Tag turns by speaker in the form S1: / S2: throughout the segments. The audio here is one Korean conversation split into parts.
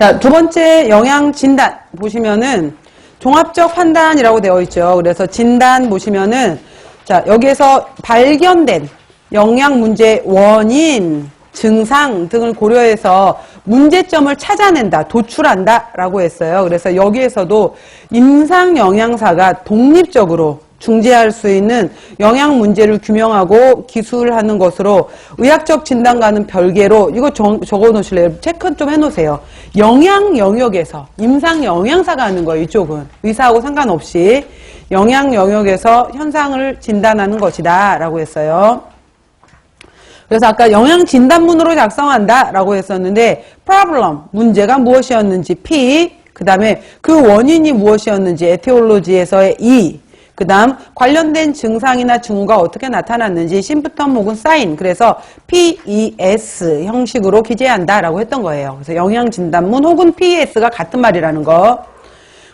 S1: 자, 두 번째 영양 진단 보시면은 종합적 판단이라고 되어 있죠. 그래서 진단 보시면은 자, 여기에서 발견된 영양 문제 원인, 증상 등을 고려해서 문제점을 찾아낸다, 도출한다 라고 했어요. 그래서 여기에서도 임상 영양사가 독립적으로 중재할 수 있는 영양 문제를 규명하고 기술하는 것으로 의학적 진단과는 별개로 이거 적어 놓으실래요? 체크 좀 해놓으세요. 영양 영역에서 임상 영양사가 하는 거예요. 이쪽은 의사하고 상관없이 영양 영역에서 현상을 진단하는 것이다 라고 했어요. 그래서 아까 영양 진단문으로 작성한다 라고 했었는데 problem, 문제가 무엇이었는지 P, 그 다음에 그 원인이 무엇이었는지 에티올로지에서의 E, 그 다음 관련된 증상이나 징후가 어떻게 나타났는지 심부텀 혹은 사인, 그래서 PES 형식으로 기재한다 라고 했던 거예요. 그래서 영양진단문 혹은 PES가 같은 말이라는 거.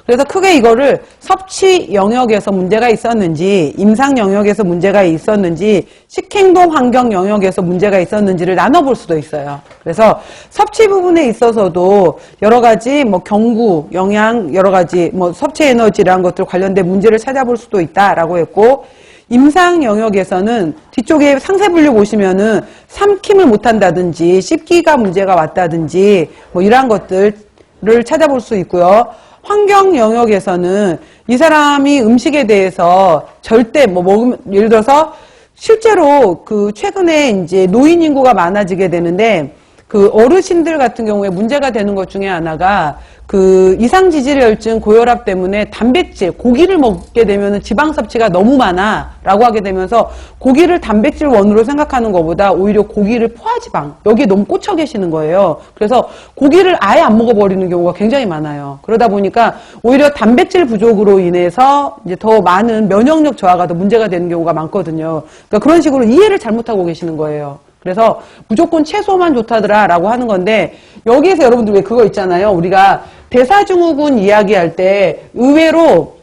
S1: 그래서 크게 이거를 섭취 영역에서 문제가 있었는지, 임상 영역에서 문제가 있었는지, 식행동 환경 영역에서 문제가 있었는지를 나눠볼 수도 있어요. 그래서 섭취 부분에 있어서도 여러 가지 뭐 경구, 영양, 여러 가지 뭐 섭취 에너지라는 것들 관련된 문제를 찾아볼 수도 있다라고 했고, 임상 영역에서는 뒤쪽에 상세 분류 보시면은 삼킴을 못한다든지, 씹기가 문제가 왔다든지, 뭐 이러한 것들을 찾아볼 수 있고요. 환경 영역에서는 이 사람이 음식에 대해서 절대 뭐 먹으면, 예를 들어서 실제로 그 최근에 이제 노인 인구가 많아지게 되는데 그 어르신들 같은 경우에 문제가 되는 것 중에 하나가 그 이상지질혈증 고혈압 때문에 단백질, 고기를 먹게 되면 지방 섭취가 너무 많아 라고 하게 되면서 고기를 단백질 원으로 생각하는 것보다 오히려 고기를 포화지방, 여기에 너무 꽂혀 계시는 거예요. 그래서 고기를 아예 안 먹어버리는 경우가 굉장히 많아요. 그러다 보니까 오히려 단백질 부족으로 인해서 이제 더 많은 면역력 저하가 더 문제가 되는 경우가 많거든요. 그러니까 그런 식으로 이해를 잘못하고 계시는 거예요. 그래서 무조건 채소만 좋다더라 라고 하는 건데, 여기에서 여러분들 왜 그거 있잖아요. 우리가 대사증후군 이야기할 때 의외로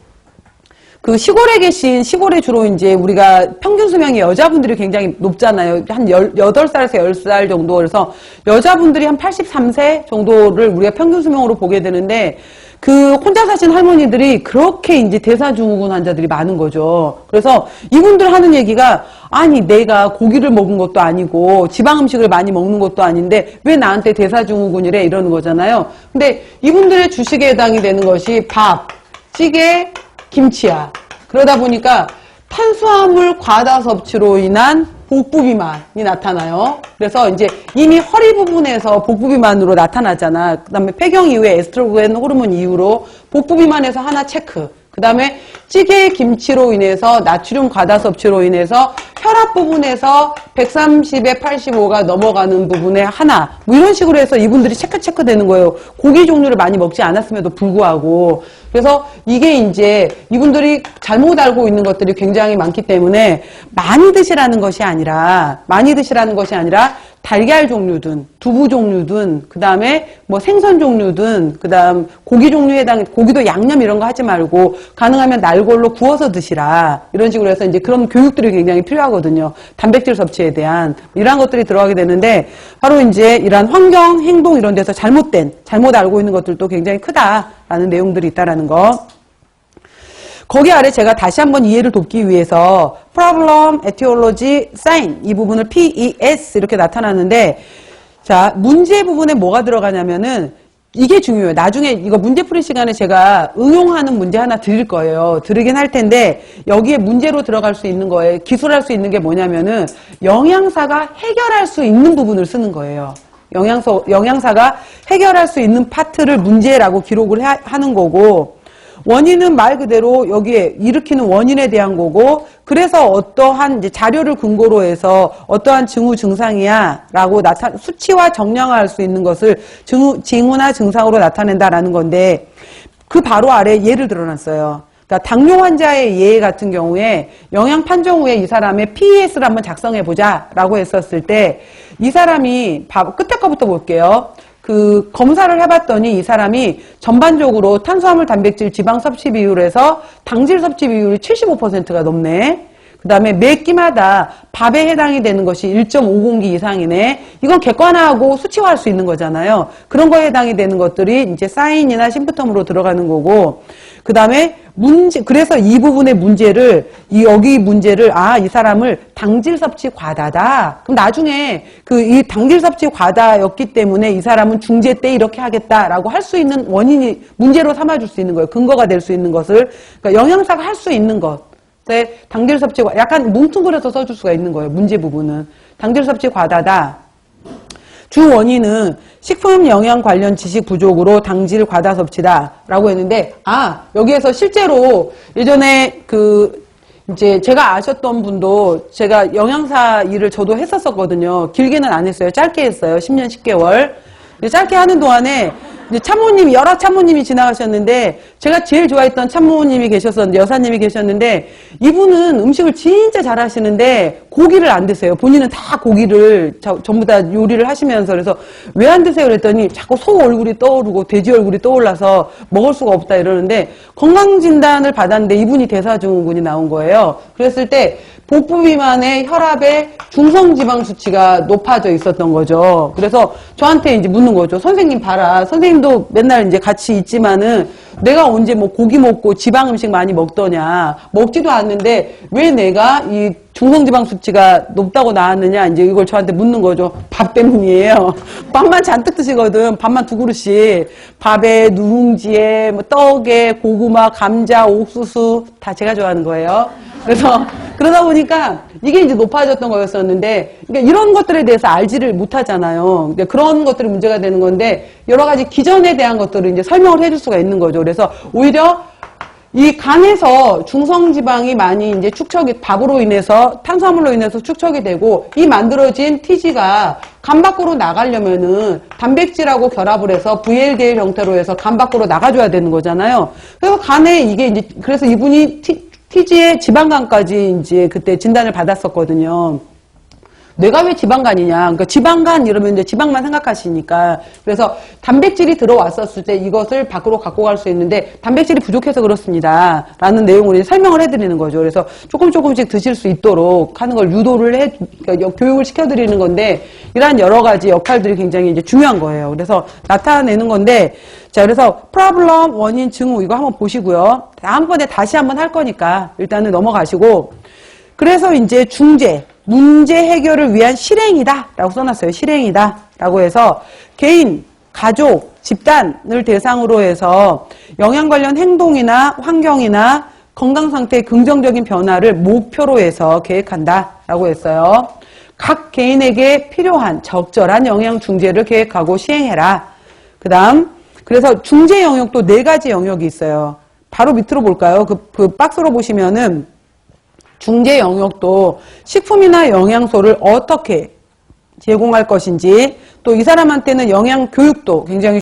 S1: 그 시골에 계신, 시골에 주로 이제 우리가 평균 수명이 여자분들이 굉장히 높잖아요. 한 8살에서 10살 정도. 그래서 여자분들이 한 83세 정도를 우리가 평균 수명으로 보게 되는데, 그 혼자 사신 할머니들이 그렇게 이제 대사증후군 환자들이 많은 거죠. 그래서 이분들 하는 얘기가, 아니 내가 고기를 먹은 것도 아니고 지방 음식을 많이 먹는 것도 아닌데 왜 나한테 대사증후군이래 이러는 거잖아요. 근데 이분들의 주식에 해당이 되는 것이 밥, 찌개, 김치야. 그러다 보니까 탄수화물 과다 섭취로 인한 복부 비만이 나타나요. 그래서 이제 이미 허리 부분에서 복부 비만으로 나타나잖아. 그 다음에 폐경 이후에 에스트로겐 호르몬 이후로 복부 비만에서 하나 체크. 그 다음에 찌개 김치로 인해서 나트륨 과다 섭취로 인해서 혈압 부분에서 130에 85가 넘어가는 부분에 하나, 뭐 이런 식으로 해서 이분들이 체크 되는 거예요. 고기 종류를 많이 먹지 않았음에도 불구하고. 그래서 이게 이제 이분들이 잘못 알고 있는 것들이 굉장히 많기 때문에 많이 드시라는 것이 아니라 달걀 종류든 두부 종류든 그 다음에 뭐 생선 종류든 그 다음 고기 종류에 해당, 고기도 양념 이런 거 하지 말고 가능하면 날골로 구워서 드시라, 이런 식으로 해서 이제 그런 교육들이 굉장히 필요하거든요. 단백질 섭취에 대한 이러한 것들이 들어가게 되는데, 바로 이제 이러한 환경, 행동 이런 데서 잘못 알고 있는 것들도 굉장히 크다라는 내용들이 있다라는 거. 거기 아래 제가 다시 한번 이해를 돕기 위해서 problem, etiology, sign 이 부분을 PES 이렇게 나타나는데, 자, 문제 부분에 뭐가 들어가냐면은 이게 중요해요. 나중에 이거 문제 풀이 시간에 제가 응용하는 문제 하나 드릴 거예요. 드리긴 할 텐데 여기에 문제로 들어갈 수 있는 거에 기술할 수 있는 게 뭐냐면은 영양사가 해결할 수 있는 부분을 쓰는 거예요. 영양사가 해결할 수 있는 파트를 문제라고 기록을 하는 거고, 원인은 말 그대로 여기에 일으키는 원인에 대한 거고, 그래서 어떠한 이제 자료를 근거로 해서 어떠한 징후 증상이야 라고 수치와 정량화할 수 있는 것을 징후나 증상으로 나타낸다라는 건데, 그 바로 아래 예를 들어놨어요. 그러니까 당뇨 환자의 예 같은 경우에 영양 판정 후에 이 사람의 PES를 한번 작성해 보자 라고 했었을 때, 이 사람이 끝에 거부터 볼게요. 그 검사를 해봤더니 이 사람이 전반적으로 탄수화물, 단백질, 지방 섭취 비율에서 당질 섭취 비율이 75%가 넘네. 그 다음에 매 끼마다 밥에 해당이 되는 것이 1.5공기 이상이네. 이건 객관화하고 수치화할 수 있는 거잖아요. 그런 거에 해당이 되는 것들이 이제 사인이나 심부텀으로 들어가는 거고, 그 다음에 문제, 그래서 이 부분의 문제를, 여기 문제를, 이 사람을 당질 섭취 과다다. 그럼 나중에 이 당질 섭취 과다였기 때문에 이 사람은 중재 때 이렇게 하겠다라고 할 수 있는 원인이 문제로 삼아줄 수 있는 거예요. 근거가 될 수 있는 것을. 그러니까 영양사가 할 수 있는 것. 당질 섭취, 약간 뭉뚱그려서 써줄 수가 있는 거예요. 문제 부분은. 당질 섭취 과다다. 주 원인은 식품 영양 관련 지식 부족으로 당질 과다 섭취다라고 했는데, 여기에서 실제로 예전에 이제 제가 아셨던 분도 제가 영양사 일을 저도 했었거든요. 길게는 안 했어요. 짧게 했어요. 10년, 10개월. 짧게 하는 동안에 이제 참모님이, 여러 참모님이 지나가셨는데, 제가 제일 좋아했던 참모님이 계셨었는데, 여사님이 계셨는데, 이분은 음식을 진짜 잘 하시는데, 고기를 안 드세요. 본인은 다 고기를 전부 다 요리를 하시면서, 그래서 왜 안 드세요? 그랬더니 자꾸 소 얼굴이 떠오르고 돼지 얼굴이 떠올라서 먹을 수가 없다 이러는데, 건강진단을 받았는데 이분이 대사증후군이 나온 거예요. 그랬을 때, 복부 비만의 혈압의 중성지방 수치가 높아져 있었던 거죠. 그래서 저한테 이제 묻는 거죠. 선생님 봐라. 선생님도 맨날 이제 같이 있지만은 내가 언제 뭐 고기 먹고 지방 음식 많이 먹더냐. 먹지도 않는데 왜 내가 이 중성지방 수치가 높다고 나왔느냐. 이제 이걸 저한테 묻는 거죠. 밥 때문이에요. 밥만 잔뜩 드시거든. 밥만 2그릇씩. 밥에, 누룽지에, 뭐 떡에, 고구마, 감자, 옥수수 다 제가 좋아하는 거예요. 그래서 그러다 보니까 이게 이제 높아졌던 거였었는데, 그러니까 이런 것들에 대해서 알지를 못하잖아요. 그러니까 그런 것들이 문제가 되는 건데, 여러 가지 기전에 대한 것들을 이제 설명을 해줄 수가 있는 거죠. 그래서 오히려 이 간에서 중성지방이 많이 이제 축적이, 밥으로 인해서, 탄수화물로 인해서 축적이 되고, 이 만들어진 TG가 간 밖으로 나가려면은 단백질하고 결합을 해서 VLDL 형태로 해서 간 밖으로 나가줘야 되는 거잖아요. 그래서 간에 이게 이제, 그래서 이분이 TG의 지방간까지 이제 그때 진단을 받았었거든요. 내가 왜 지방간이냐. 그러니까 지방간 이러면 이제 지방만 생각하시니까. 그래서 단백질이 들어왔었을 때 이것을 밖으로 갖고 갈 수 있는데 단백질이 부족해서 그렇습니다. 라는 내용으로 이제 설명을 해드리는 거죠. 그래서 조금씩 드실 수 있도록 하는 걸 유도를 그러니까 교육을 시켜드리는 건데, 이러한 여러 가지 역할들이 굉장히 이제 중요한 거예요. 그래서 나타내는 건데, 자, 그래서 프로블럼, 원인, 증후 이거 한번 보시고요. 다음번에 다시 한번 할 거니까 일단은 넘어가시고, 그래서 이제 중재, 문제 해결을 위한 실행이다 라고 써놨어요. 실행이다 라고 해서 개인, 가족, 집단을 대상으로 해서 영양 관련 행동이나 환경이나 건강 상태의 긍정적인 변화를 목표로 해서 계획한다 라고 했어요. 각 개인에게 필요한 적절한 영양 중재를 계획하고 시행해라. 그 다음, 그래서 중재 영역도 4가지 영역이 있어요. 바로 밑으로 볼까요? 그 박스로 보시면은 중재 영역도 식품이나 영양소를 어떻게 제공할 것인지, 또 이 사람한테는 영양 교육도 굉장히